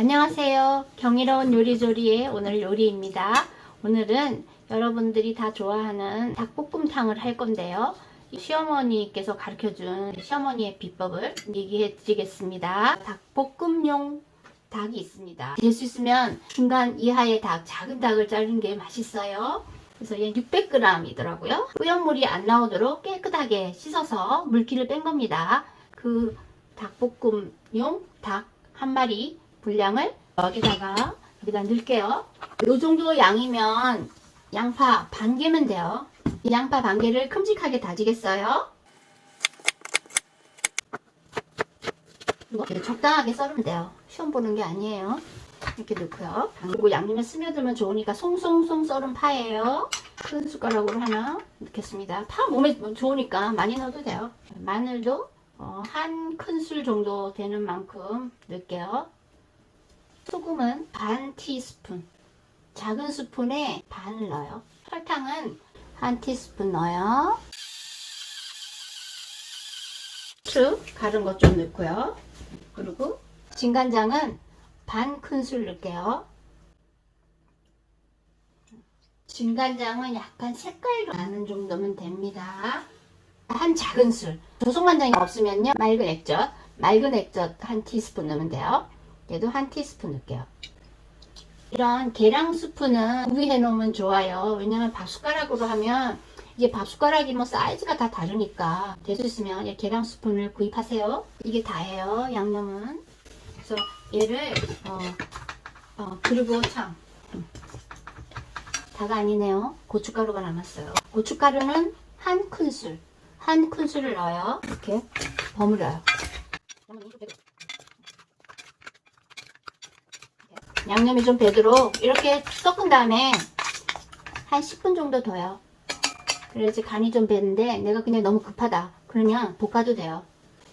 안녕하세요. 경이로운 요리조리의 오늘 요리입니다. 오늘은 여러분들이 다 좋아하는 닭볶음탕을 할 건데요. 시어머니께서 가르쳐준 시어머니의 비법을 얘기해 드리겠습니다. 닭볶음용 닭이 있습니다. 될 수 있으면 중간 이하의 닭, 작은 닭을 자르는 게 맛있어요. 그래서 얘 600g이더라고요. 뿌연물이 안 나오도록 깨끗하게 씻어서 물기를 뺀 겁니다. 그 닭볶음용 닭 한 마리 분량을 여기다 넣을게요. 요 정도 양이면 양파 반 개면 돼요. 이 양파 반 개를 큼직하게 다지겠어요. 그리고 적당하게 썰으면 돼요. 시험 보는 게 아니에요. 이렇게 넣고요. 그리고 양념에 스며들면 좋으니까 송송송 썰은 파예요. 큰 숟가락으로 하나 넣겠습니다. 파 몸에 좋으니까 많이 넣어도 돼요. 마늘도 한 큰술 정도 되는 만큼 넣을게요. 소금은 반 티스푼, 작은 스푼에 반을 넣어요. 설탕은 한 티스푼 넣어요. 후추 갈은 것 좀 넣고요. 그리고 진간장은 반 큰술 넣을게요. 진간장은 약간 색깔이 나는 정도면 됩니다. 한 작은 술. 조성간장이 없으면요, 맑은 액젓 한 티스푼 넣으면 돼요. 얘도 한 티스푼 넣을게요. 이런 계량 스푼은 구비해 놓으면 좋아요. 왜냐면 밥숟가락으로 하면 이게 밥숟가락이 뭐 사이즈가 다 다르니까 될 수 있으면 이 계량 스푼을 구입하세요. 이게 다예요, 양념은. 그래서 얘를 그리고 참 다가 아니네요. 고춧가루가 남았어요. 고춧가루는 한 큰술을 넣어요. 이렇게 버무려요. 양념이 좀 배도록 이렇게 섞은 다음에 한 10분 정도 둬요. 그래야지 간이 좀 배는데 내가 그냥 너무 급하다 그러면 볶아도 돼요.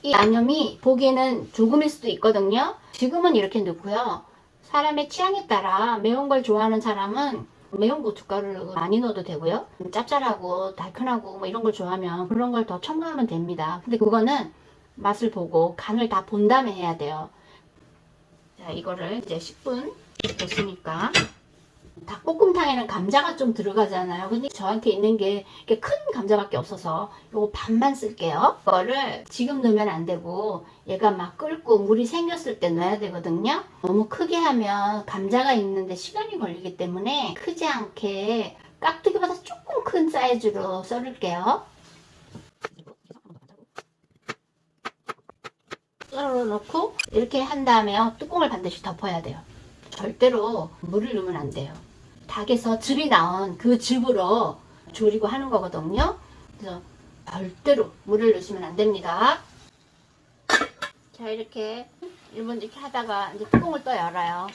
이 양념이 보기에는 조금일 수도 있거든요. 지금은 이렇게 넣고요. 사람의 취향에 따라 매운 걸 좋아하는 사람은 매운 고춧가루를 많이 넣어도 되고요. 짭짤하고 달큰하고 뭐 이런 걸 좋아하면 그런 걸 더 첨가하면 됩니다. 근데 그거는 맛을 보고 간을 다 본 다음에 해야 돼요. 자, 이거를 이제 10분 됐으니까 닭볶음탕에는 감자가 좀 들어가잖아요. 근데 저한테 있는 게 큰 감자밖에 없어서 요거 반만 쓸게요. 이거를 지금 넣으면 안 되고 얘가 막 끓고 물이 생겼을 때 넣어야 되거든요. 너무 크게 하면 감자가 있는데 시간이 걸리기 때문에 크지 않게 깍두기보다 조금 큰 사이즈로 썰을게요. 썰어 놓고 이렇게 한 다음에요. 뚜껑을 반드시 덮어야 돼요. 절대로 물을 넣으면 안 돼요. 닭에서 즙이 나온 그 즙으로 조리고 하는 거거든요. 그래서 절대로 물을 넣으시면 안 됩니다. 자, 이렇게 1분 이렇게 하다가 이제 뚜껑을 또 열어요.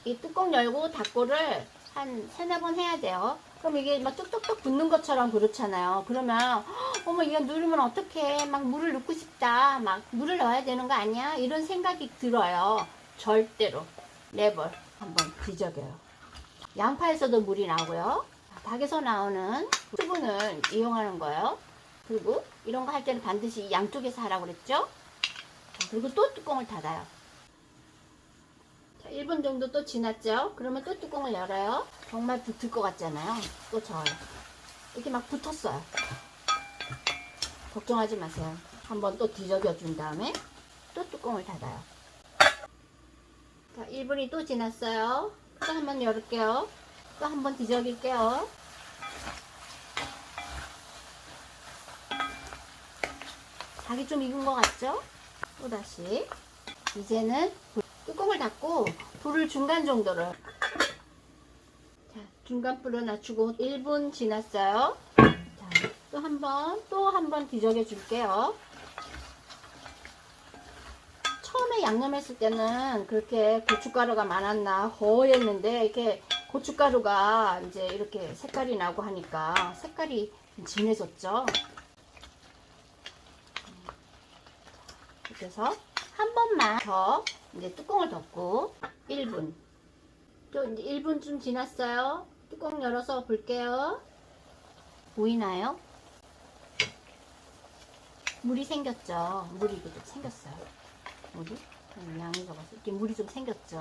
이 뚜껑 열고 닫고를 한 3-4번 해야 돼요. 그럼 이게 막 뚝뚝뚝 붙는 것처럼 그렇잖아요. 그러면 어머 이거 누르면 어떡해, 막 물을 넣고 싶다, 막 물을 넣어야 되는 거 아니야, 이런 생각이 들어요. 절대로 네버. 한번 뒤적여요. 양파에서도 물이 나오고요. 닭에서 나오는 수분을 이용하는 거예요. 그리고 이런 거 할 때는 반드시 양쪽에서 하라고 그랬죠. 그리고 또 뚜껑을 닫아요. 자, 1분 정도 또 지났죠. 그러면 또 뚜껑을 열어요. 정말 붙을 것 같잖아요. 또 저어요. 이렇게 막 붙었어요. 걱정하지 마세요. 한번 또 뒤적여 준 다음에 또 뚜껑을 닫아요. 자, 1분이 또 지났어요. 또 한번 열을게요. 또 한번 뒤적일게요. 닭이 좀 익은 것 같죠? 또 다시. 이제는 뚜껑을 닫고 불을 중간 정도로. 자, 중간 불을 낮추고 1분 지났어요. 자, 또 한 번 뒤적여 줄게요. 처음에 양념했을 때는 그렇게 고춧가루가 많았나 허했는데 이렇게 고춧가루가 이제 이렇게 색깔이 나고 하니까 색깔이 진해졌죠. 그래서 한 번만 더 이제 뚜껑을 덮고 1분. 또 이제 1분쯤 지났어요. 뚜껑 열어서 볼게요. 보이나요? 물이 생겼죠. 물이 이렇게 생겼어요. 물이 양이 적어서 이렇게 물이 좀 생겼죠.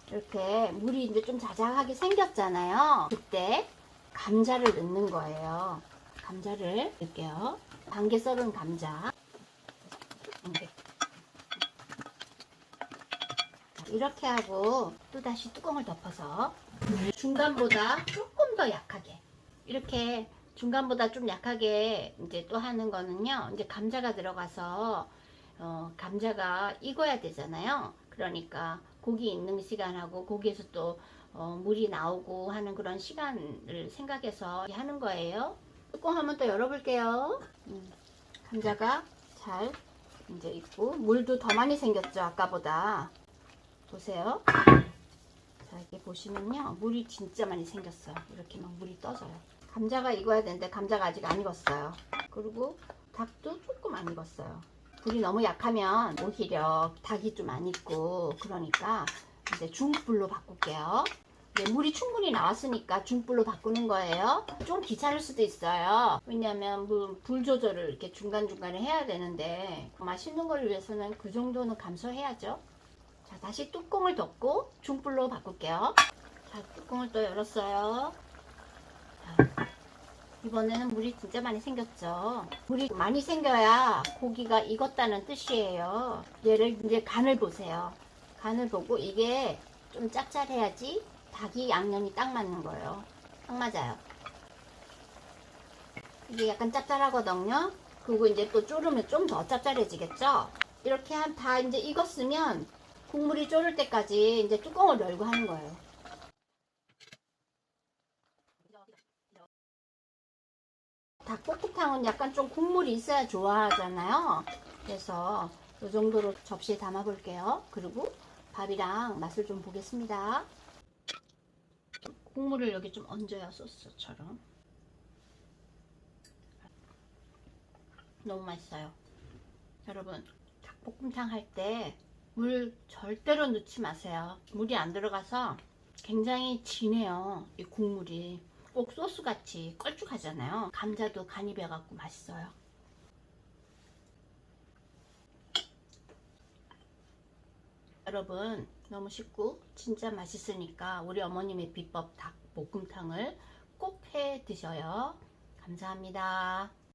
이렇게 물이 이제 좀 자작하게 생겼잖아요. 그때 감자를 넣는 거예요. 감자를 넣을게요. 반개 썰은 감자. 이렇게 하고 또 다시 뚜껑을 덮어서 중간보다 조금 더 약하게, 이렇게 중간보다 좀 약하게 이제 또 하는 거는요, 이제 감자가 들어가서 감자가 익어야 되잖아요. 그러니까 고기 익는 시간하고 고기에서 또 물이 나오고 하는 그런 시간을 생각해서 하는 거예요. 뚜껑 한번 또 열어볼게요. 감자가 잘 이제 익고 물도 더 많이 생겼죠, 아까보다. 보세요. 자, 이렇게 보시면요, 물이 진짜 많이 생겼어요. 이렇게 막 물이 떠져요. 감자가 익어야 되는데 감자가 아직 안 익었어요. 그리고 닭도 조금 안 익었어요. 불이 너무 약하면 오히려 닭이 좀 안 익고, 그러니까 이제 중불로 바꿀게요. 네, 물이 충분히 나왔으니까 중불로 바꾸는 거예요. 좀 귀찮을 수도 있어요. 왜냐면 불 조절을 이렇게 중간중간에 해야 되는데 맛있는 걸 위해서는 그 정도는 감소해야죠. 자, 다시 뚜껑을 덮고 중불로 바꿀게요. 자, 뚜껑을 또 열었어요. 자, 이번에는 물이 진짜 많이 생겼죠. 물이 많이 생겨야 고기가 익었다는 뜻이에요. 얘를 이제 간을 보세요. 간을 보고 이게 좀 짭짤해야지 닭이 양념이 딱 맞는 거예요. 딱 맞아요. 이게 약간 짭짤하거든요. 그리고 이제 또 졸으면 좀 더 짭짤해지겠죠. 이렇게 다 이제 익었으면 국물이 졸을 때까지 이제 뚜껑을 열고 하는 거예요. 닭볶음탕은 약간 좀 국물이 있어야 좋아하잖아요. 그래서 이 정도로 접시에 담아 볼게요. 그리고 밥이랑 맛을 좀 보겠습니다. 국물을 여기 좀 얹어요, 소스처럼. 너무 맛있어요. 여러분, 닭볶음탕 할 때 물 절대로 넣지 마세요. 물이 안 들어가서 굉장히 진해요, 이 국물이. 꼭 소스같이 걸쭉하잖아요. 감자도 간이 배갖고 맛있어요. 여러분, 너무 쉽고 진짜 맛있으니까 우리 어머님의 비법 닭볶음탕을 꼭 해 드셔요. 감사합니다.